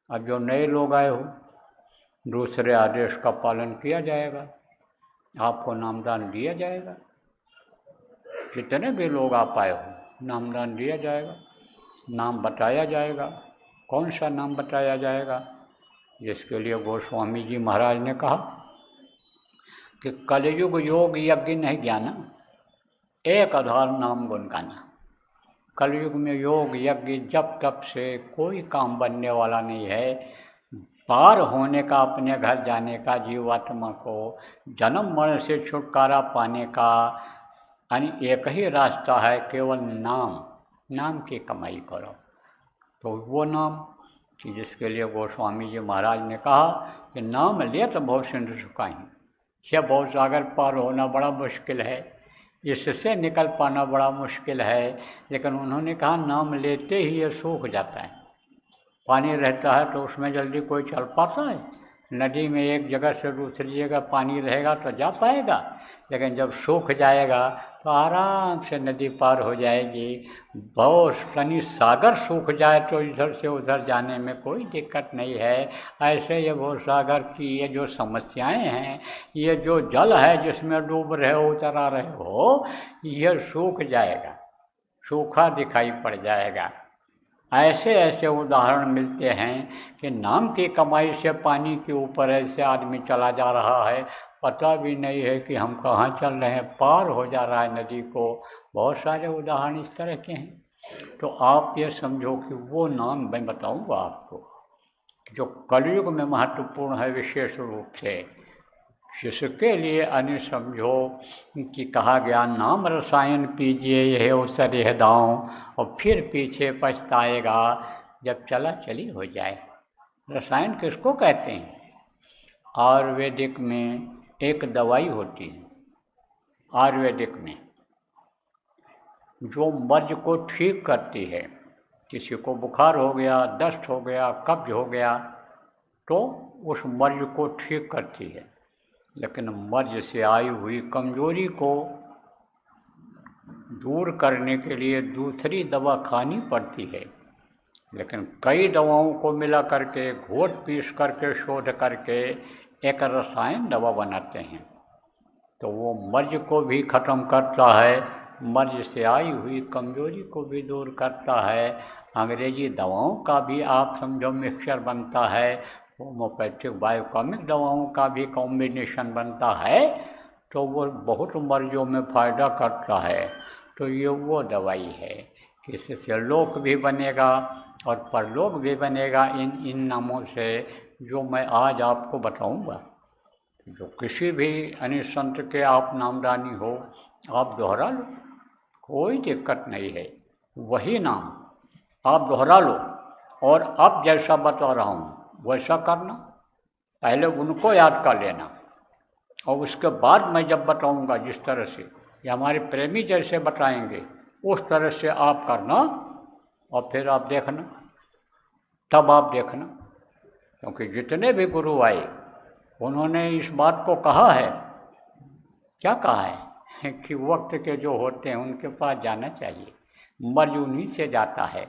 अब जो नए लोग आए हो, दूसरे आदेश का पालन किया जाएगा, आपको नामदान दिया जाएगा। जितने भी लोग आप आए हो नामदान दिया जाएगा, नाम बताया जाएगा। कौन सा नाम बताया जाएगा? जिसके लिए गोस्वामी जी महाराज ने कहा कि कलयुग योग यज्ञ नहीं ज्ञाना, एक आधार नाम गुण गाना। कलयुग में योग यज्ञ जप तप से कोई काम बनने वाला नहीं है। पार होने का, अपने घर जाने का, जीवात्मा को जन्म मरण से छुटकारा पाने का यानी एक ही रास्ता है, केवल नाम। नाम की कमाई करो। तो वो नाम कि जिसके लिए गोस्वामी जी महाराज ने कहा कि नाम ले तो बहुत सिंधु सुखाई। यह बहुत सागर पार होना बड़ा मुश्किल है, इससे निकल पाना बड़ा मुश्किल है, लेकिन उन्होंने कहा नाम लेते ही ये सूख जाता है। पानी रहता है तो उसमें जल्दी कोई चल पाता है? नदी में एक जगह से दूसरी जगह पानी रहेगा तो जा पाएगा, लेकिन जब सूख जाएगा तो आराम से नदी पार हो जाएगी। बहुत कहीं सागर सूख जाए तो इधर से उधर जाने में कोई दिक्कत नहीं है। ऐसे ये भव सागर की ये जो समस्याएं हैं, ये जो जल है जिसमें डूब रहे हो, उतरा रहे हो, यह सूख जाएगा, सूखा दिखाई पड़ जाएगा। ऐसे ऐसे उदाहरण मिलते हैं कि नाम की कमाई से पानी के ऊपर ऐसे आदमी चला जा रहा है, पता भी नहीं है कि हम कहाँ चल रहे हैं, पार हो जा रहा है नदी को। बहुत सारे उदाहरण इस तरह के हैं। तो आप ये समझो कि वो नाम मैं बताऊंगा आपको जो कलयुग में महत्वपूर्ण है विशेष रूप से, जिसके लिए अन्य समझो कि कहा गया नाम रसायन पीजिए यह अवसर यह दांव, और फिर पीछे पछताएगा जब चला चली हो जाए। रसायन किसको कहते हैं? आयुर्वेदिक में एक दवाई होती है, आयुर्वेदिक में जो मर्ज को ठीक करती है। किसी को बुखार हो गया, दस्त हो गया, कब्ज हो गया, तो उस मर्ज को ठीक करती है। लेकिन मर्ज से आई हुई कमजोरी को दूर करने के लिए दूसरी दवा खानी पड़ती है। लेकिन कई दवाओं को मिला करके, घोट पीस करके, शोध करके एक रसायन दवा बनाते हैं, तो वो मर्ज को भी ख़त्म करता है, मर्ज से आई हुई कमजोरी को भी दूर करता है। अंग्रेजी दवाओं का भी आप समझो मिक्सचर बनता है, होम्योपैथिक बायोकेमिक दवाओं का भी कॉम्बिनेशन बनता है, तो वो बहुत मर्जों में फ़ायदा करता है। तो ये वो दवाई है कि इससे लोक भी बनेगा और परलोक भी बनेगा इन नामों से, जो मैं आज आपको बताऊंगा। जो किसी भी अन्य संत के आप नामदानी हो, आप दोहरा लो, कोई दिक्कत नहीं है। वही नाम आप दोहरा लो और अब जैसा बता रहा हूँ वैसा करना। पहले उनको याद कर लेना और उसके बाद मैं जब बताऊंगा जिस तरह से, या हमारे प्रेमी जैसे बताएंगे उस तरह से आप करना, और फिर आप देखना, तब आप देखना। क्योंकि जितने भी गुरु आए उन्होंने इस बात को कहा है, क्या कहा है कि वक्त के जो होते हैं उनके पास जाना चाहिए, मर्ज उन्हीं से जाता है।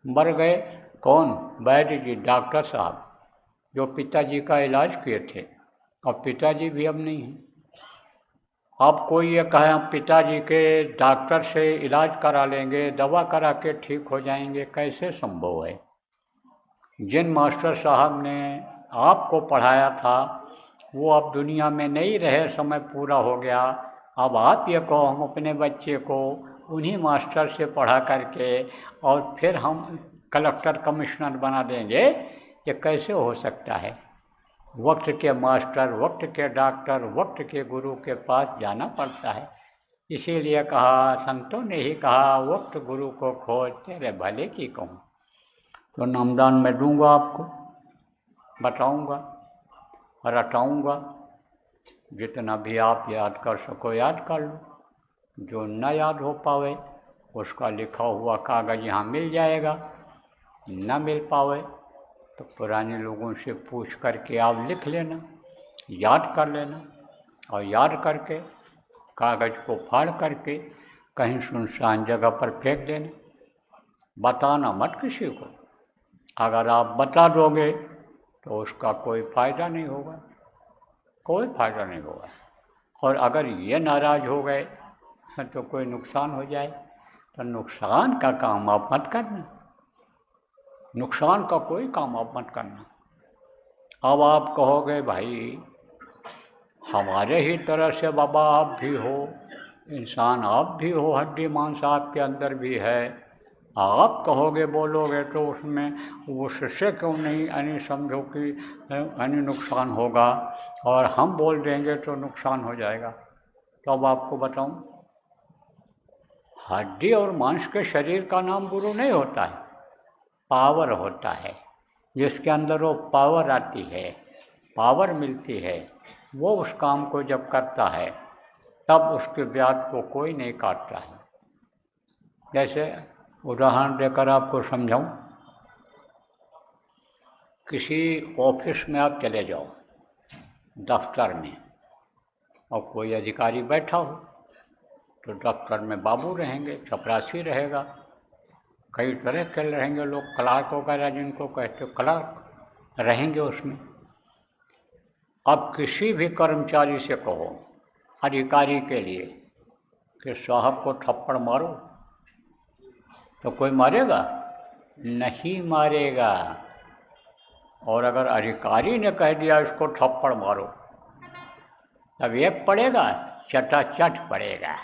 मर गए कौन? वैद्य जी, डॉक्टर साहब, जो पिताजी का इलाज किए थे। अब पिताजी भी अब नहीं हैं। अब कोई ये कहे हम पिताजी के डॉक्टर से इलाज करा लेंगे, दवा करा के ठीक हो जाएंगे, कैसे संभव है? जिन मास्टर साहब ने आपको पढ़ाया था वो अब दुनिया में नहीं रहे, समय पूरा हो गया। अब आप ये कहो हम अपने बच्चे को उन्हीं मास्टर से पढ़ा करके और फिर हम कलेक्टर कमिश्नर बना देंगे, ये कैसे हो सकता है? वक्त के मास्टर, वक्त के डॉक्टर, वक्त के गुरु के पास जाना पड़ता है। इसीलिए कहा, संतों ने ही कहा, वक्त गुरु को खोज तेरे भले की कहूँ। तो नामदान मैं दूंगा आपको, बताऊंगा, रटाऊंगा, जितना भी आप याद कर सको याद कर लो। जो न याद हो पावे उसका लिखा हुआ कागज़ यहाँ मिल जाएगा, न मिल पावे तो पुराने लोगों से पूछ करके आप लिख लेना, याद कर लेना, और याद करके कागज़ को फाड़ करके कहीं सुनसान जगह पर फेंक देना। बताना मत किसी को, अगर आप बता दोगे तो उसका कोई फ़ायदा नहीं होगा, कोई फ़ायदा नहीं होगा। और अगर ये नाराज़ हो गए तो कोई नुकसान हो जाए, तो नुकसान का काम आप मत करना, नुकसान का कोई काम आप मत करना। अब आप कहोगे भाई हमारे ही तरह से बाबा आप भी हो, इंसान आप भी हो, हड्डी मांस आपके अंदर भी है, आप कहोगे बोलोगे तो उसमें उससे क्यों नहीं यानी समझो कि यानी नुकसान होगा, और हम बोल देंगे तो नुकसान हो जाएगा। तो अब आपको बताऊं, हड्डी और मांस के शरीर का नाम गुरु नहीं होता है, पावर होता है। जिसके अंदर वो पावर आती है, पावर मिलती है, वो उस काम को जब करता है तब उसके ब्याज को कोई नहीं काटता है। जैसे उदाहरण देकर आपको समझाऊं, किसी ऑफिस में आप चले जाओ, दफ्तर में, और कोई अधिकारी बैठा हो तो दफ्तर में बाबू रहेंगे, चपरासी रहेगा, कई तरह के रहेंगे लोग, क्लार्क वगैरह जिनको कहते हो क्लार्क रहेंगे उसमें। अब किसी भी कर्मचारी से कहो, अधिकारी के लिए, कि साहब को थप्पड़ मारो, तो कोई मारेगा? नहीं मारेगा। और अगर अधिकारी ने कह दिया इसको थप्पड़ मारो, तब एक पड़ेगा, चटाचट पड़ेगा,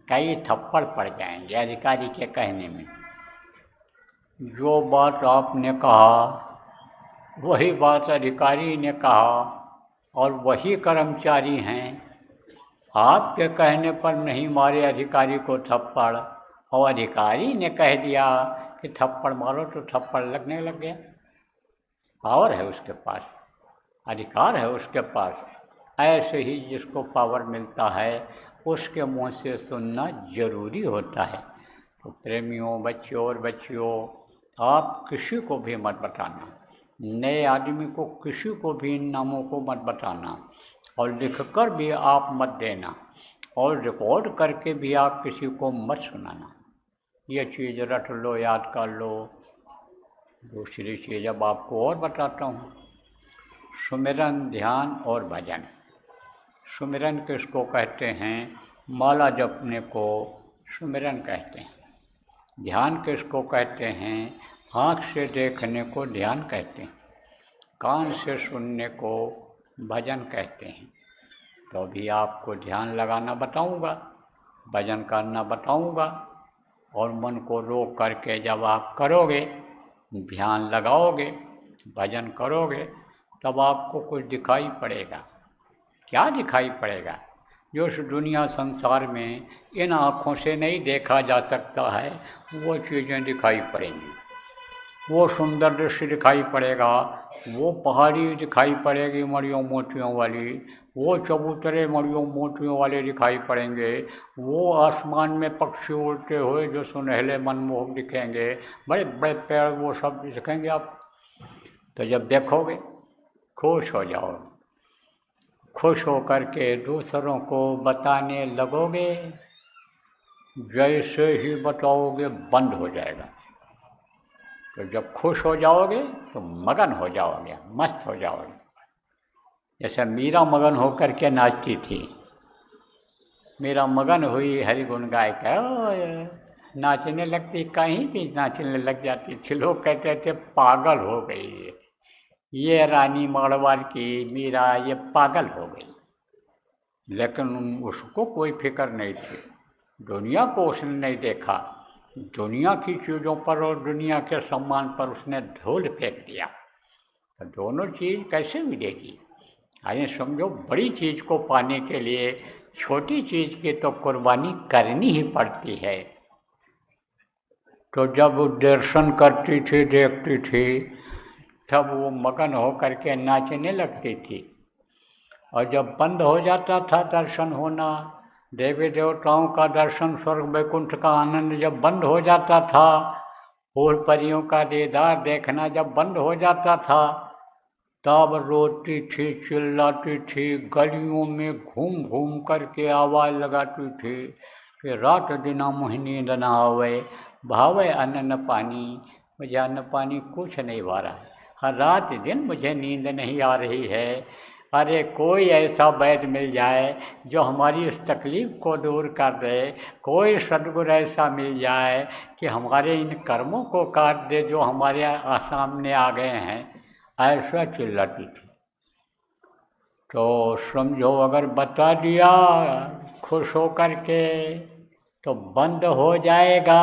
कई थप्पड़ पड़ जाएंगे अधिकारी के कहने में। जो बात आपने कहा वही बात अधिकारी ने कहा, और वही कर्मचारी हैं, आपके कहने पर नहीं मारे अधिकारी को थप्पड़, और अधिकारी ने कह दिया कि थप्पड़ मारो तो थप्पड़ लगने लग गया। पावर है उसके पास, अधिकार है उसके पास। ऐसे ही जिसको पावर मिलता है उसके मुँह से सुनना जरूरी होता है। तो प्रेमियों, बच्चों और बच्चियों, आप किसी को भी मत बताना, नए आदमी को किसी को भी इन नामों को मत बताना, और लिखकर भी आप मत देना, और रिकॉर्ड करके भी आप किसी को मत सुनाना। ये चीज़ रट लो, याद कर लो। दूसरी चीज़ अब आपको और बताता हूँ, सुमिरन, ध्यान और भजन। सुमिरन किसको कहते हैं? माला जपने को सुमिरन कहते हैं। ध्यान किसको कहते हैं? आँख से देखने को ध्यान कहते हैं, कान से सुनने को भजन कहते हैं। तो अभी आपको ध्यान लगाना बताऊंगा, भजन करना बताऊंगा, और मन को रोक करके जब आप करोगे, ध्यान लगाओगे, भजन करोगे, तब आपको कुछ दिखाई पड़ेगा। क्या दिखाई पड़ेगा? जो इस दुनिया संसार में इन आँखों से नहीं देखा जा सकता है, वो चीज़ें दिखाई पड़ेंगी। वो सुंदर दृश्य दिखाई पड़ेगा, वो पहाड़ी दिखाई पड़ेगी मड़ियों मोतियों वाली, वो चबूतरे मड़ियों मोतियों वाले दिखाई पड़ेंगे, वो आसमान में पक्षी उड़ते हुए जो सुनहले मनमोहक दिखेंगे, बड़े बड़े पेड़, वो सब दिखेंगे आप। तो जब देखोगे खुश हो जाओ, खुश होकर के दूसरों को बताने लगोगे। जैसे ही बताओगे बंद हो जाएगा। तो जब खुश हो जाओगे तो मगन हो जाओगे, मस्त हो जाओगे। जैसे मीरा मगन होकर के नाचती थी, मीरा मगन हुई हरि गुण गाय का, नाचने लगती, कहीं भी नाचने लग जाती थी। लोग कहते थे पागल हो गई ये रानी मारवाड़ की मीरा, ये पागल हो गई। लेकिन उसको कोई फिक्र नहीं थी, दुनिया को उसने नहीं देखा, दुनिया की चीज़ों पर और दुनिया के सम्मान पर उसने धूल फेंक दिया। तो दोनों चीज़ कैसे मिलेगी? आइए समझो, बड़ी चीज़ को पाने के लिए छोटी चीज़ की तो कुर्बानी करनी ही पड़ती है। तो जब वो दर्शन करती थी, देखती थी, तब वो मगन होकर के नाचने लगती थी। और जब बंद हो जाता था दर्शन होना, देवी देवताओं का दर्शन, स्वर्ग वैकुंठ का आनंद जब बंद हो जाता था, फूल परियों का दीदार देखना जब बंद हो जाता था, तब रोती थी, चिल्लाती थी, गलियों में घूम घूम करके आवाज़ लगाती थी कि रात दिना मोहि नींद न आवे, भावे अन्न न पानी, मुझे अन्न पानी कुछ नहीं भा रहा है, हर रात दिन मुझे नींद नहीं आ रही है। अरे कोई ऐसा वैद्य मिल जाए जो हमारी इस तकलीफ़ को दूर कर दे, कोई सद्गुरु ऐसा मिल जाए कि हमारे इन कर्मों को काट दे जो हमारे सामने आ गए हैं, ऐसा चिल्लाती थी। तो समझो अगर बता दिया खुश होकर के तो बंद हो जाएगा,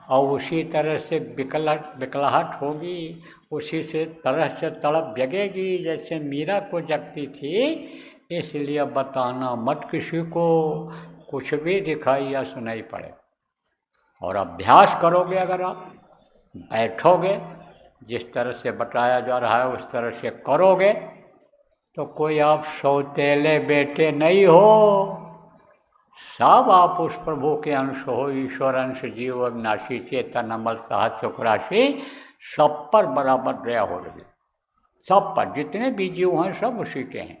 और उसी तरह से बिकलाहट होगी, उसी से तरह से तड़प जगेगी जैसे मीरा को जगती थी। इसलिए बताना मत किसी को, कुछ भी दिखाई या सुनाई पड़े। और अभ्यास करोगे, अगर आप बैठोगे, जिस तरह से बताया जा रहा है उस तरह से करोगे, तो कोई आप सौतेले बेटे नहीं हो, सब आप उस प्रभु के अंश हो। ईश्वर अंश जीव अविनाशी चेतन अमल साहस सुख राशि, सब पर बराबर दया हो रही, सब पर जितने भी जीव हैं सब उसी के हैं।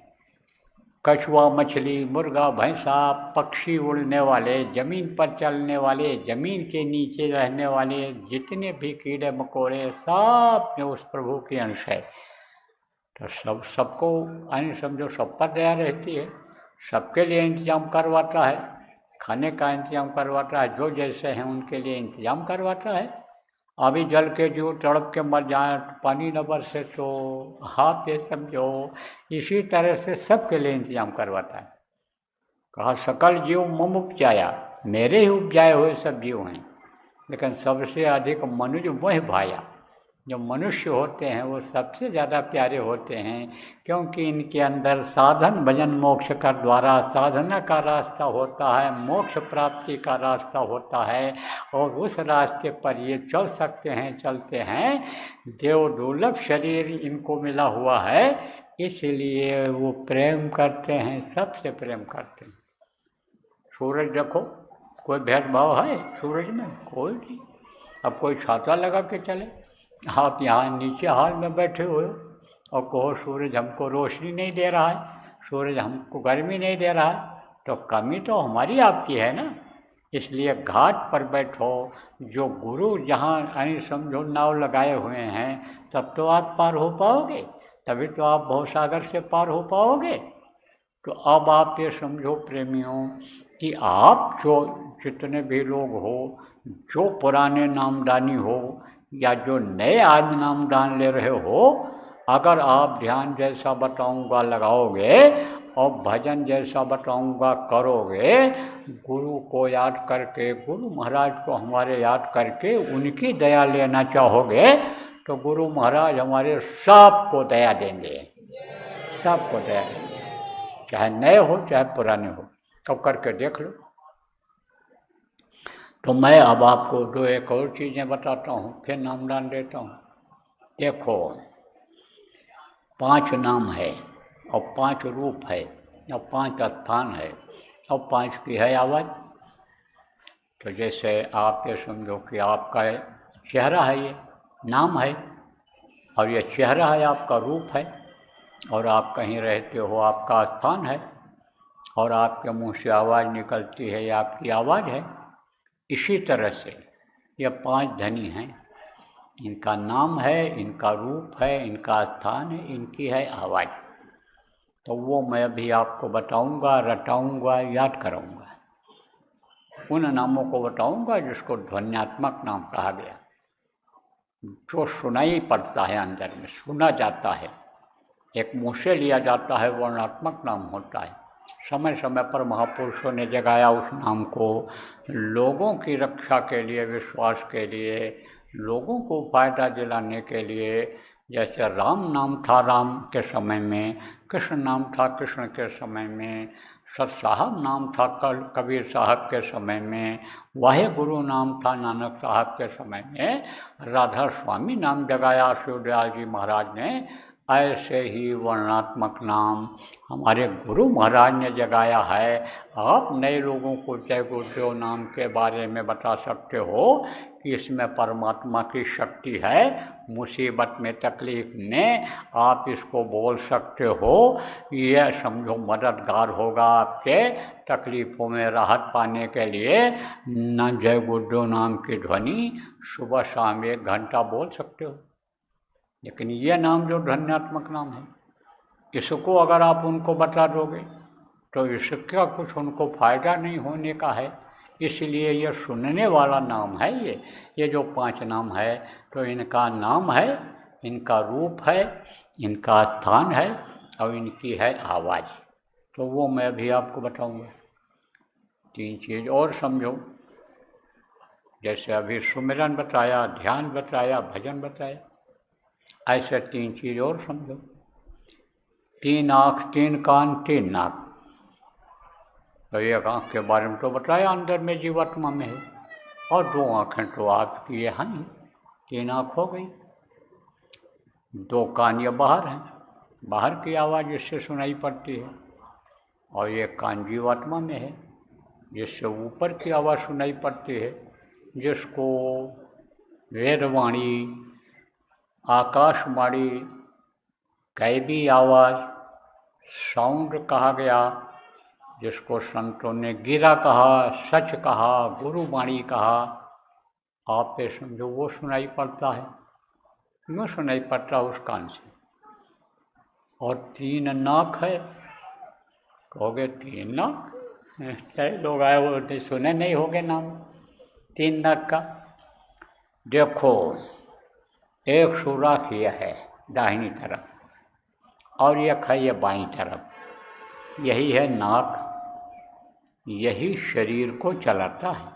कछुआ, मछली, मुर्गा, भैंसा, पक्षी, उड़ने वाले, जमीन पर चलने वाले, जमीन के नीचे रहने वाले, जितने भी कीड़े मकोड़े, सब में उस प्रभु के अंश है। तो सबको अंश समझो, सब पर दया रहती है, सबके लिए इंतजाम करवाता है, खाने का इंतजाम करवाता है, जो जैसे हैं उनके लिए इंतजाम करवाता है। अभी जल के जो तड़प के मर जाए, पानी न बरसे तो हाथ ये समझो, इसी तरह से सबके लिए इंतजाम करवाता है। कहा सकल जीव मम उपजाया, मेरे ही उपजाए हुए सब जीव हैं, लेकिन सबसे अधिक मनुज मोह भाया। जो मनुष्य होते हैं वो सबसे ज़्यादा प्यारे होते हैं, क्योंकि इनके अंदर साधन भजन मोक्ष का द्वारा साधना का रास्ता होता है, मोक्ष प्राप्ति का रास्ता होता है, और उस रास्ते पर ये चल सकते हैं, चलते हैं। देव दुर्लभ शरीर इनको मिला हुआ है, इसलिए वो प्रेम करते हैं, सबसे प्रेम करते हैं। सूरज देखो, कोई भेदभाव है सूरज में? कोई नहीं। अब कोई छाता लगा के चले, आप यहाँ नीचे हाल में बैठे हुए हो और कहो सूरज हमको रोशनी नहीं दे रहा है, सूरज हमको गर्मी नहीं दे रहा है, तो कमी तो हमारी आपकी है ना। इसलिए घाट पर बैठो, जो गुरु जहाँ यानी समझो नाव लगाए हुए हैं, तब तो आप पार हो पाओगे, तभी तो आप भवसागर से पार हो पाओगे। तो अब आप ये समझो प्रेमियों कि आप जो जितने भी लोग हो, जो पुराने नामदानी हो या जो नए आज नामदान ले रहे हो, अगर आप ध्यान जैसा बताऊंगा लगाओगे और भजन जैसा बताऊंगा करोगे, गुरु को याद करके, गुरु महाराज को हमारे याद करके उनकी दया लेना चाहोगे, तो गुरु महाराज हमारे सबको दया देंगे, सबको दया देंगे, चाहे नए हो चाहे पुराने हो। कब करके देख लो। तो मैं अब आपको दो एक और चीज़ें बताता हूँ, फिर नामदान देता हूँ। देखो, 5 नाम है और 5 रूप है और 5 स्थान है और 5 की है आवाज़। तो जैसे आप ये समझो कि आपका चेहरा है, ये नाम है, और ये चेहरा है, आपका रूप है, और आप कहीं रहते हो आपका स्थान है, और आपके मुंह से आवाज़ निकलती है, ये आपकी आवाज़ है। इसी तरह से ये 5 धनी हैं, इनका नाम है, इनका रूप है, इनका स्थान है, इनकी है आवाज़। तो वो मैं अभी आपको बताऊंगा, रटाऊंगा, याद कराऊंगा। उन नामों को बताऊंगा जिसको ध्वन्यात्मक नाम कहा गया, जो सुनाई पड़ता है, अंदर में सुना जाता है, एक मुँह से लिया जाता है, वर्णात्मक नाम होता है। समय समय पर महापुरुषों ने जगाया उस नाम को, लोगों की रक्षा के लिए, विश्वास के लिए, लोगों को फायदा दिलाने के लिए। जैसे राम नाम था राम के समय में, कृष्ण नाम था कृष्ण के समय में, सत साहब नाम था कबीर साहब के समय में, वाहे गुरु नाम था नानक साहब के समय में, राधा स्वामी नाम जगाया शिवदयाल जी महाराज ने। ऐसे ही वर्णात्मक नाम हमारे गुरु महाराज ने जगाया है। आप नए लोगों को जय गुरुदेव नाम के बारे में बता सकते हो इसमें परमात्मा की शक्ति है। मुसीबत में, तकलीफ में आप इसको बोल सकते हो, यह समझो मददगार होगा आपके तकलीफ़ों में राहत पाने के लिए। न जय गुरुदेव नाम की ध्वनि सुबह शाम 1 घंटा बोल सकते हो। लेकिन ये नाम जो ध्वन्यात्मक नाम है, इसको अगर आप उनको बता दोगे तो इसका कुछ उनको फ़ायदा नहीं होने का है। इसलिए ये सुनने वाला नाम है। ये जो 5 नाम है, तो इनका नाम है, इनका रूप है, इनका स्थान है और इनकी है आवाज़। तो वो मैं भी आपको बताऊंगा। 3 चीज़ और समझो, जैसे अभी सुमिरन बताया, ध्यान बताया, भजन बताया, ऐसे 3 चीज़ और समझो। 3 आँख, 3 कान, 3 नाक। तो 1 आँख के बारे में तो बताया, अंदर में जीवात्मा में है, और 2 आँखें तो आपकी ये हैं, 3 आँख हो गई। 2 कान ये बाहर हैं, बाहर की आवाज़ इससे सुनाई पड़ती है, और 1 कान जीवात्मा में है, जिससे ऊपर की आवाज़ सुनाई पड़ती है, जिसको वेदवाणी, आकाशवाणी, कैबी आवाज़, साउंड कहा गया, जिसको संतों ने गिरा कहा, सच कहा, गुरुवाणी कहा। आप पे समझो वो सुनाई पड़ता है, क्यों सुनाई पड़ता है उस कान से। और 3 नाक है, कहोगे 3 नाक, कई लोग आए वो सुने नहीं होगे नाम 3 नाक का। देखो, एक सुराख ये है दाहिनी तरफ, और एक है ये बाईं तरफ। यही है नाक, यही शरीर को चलाता है।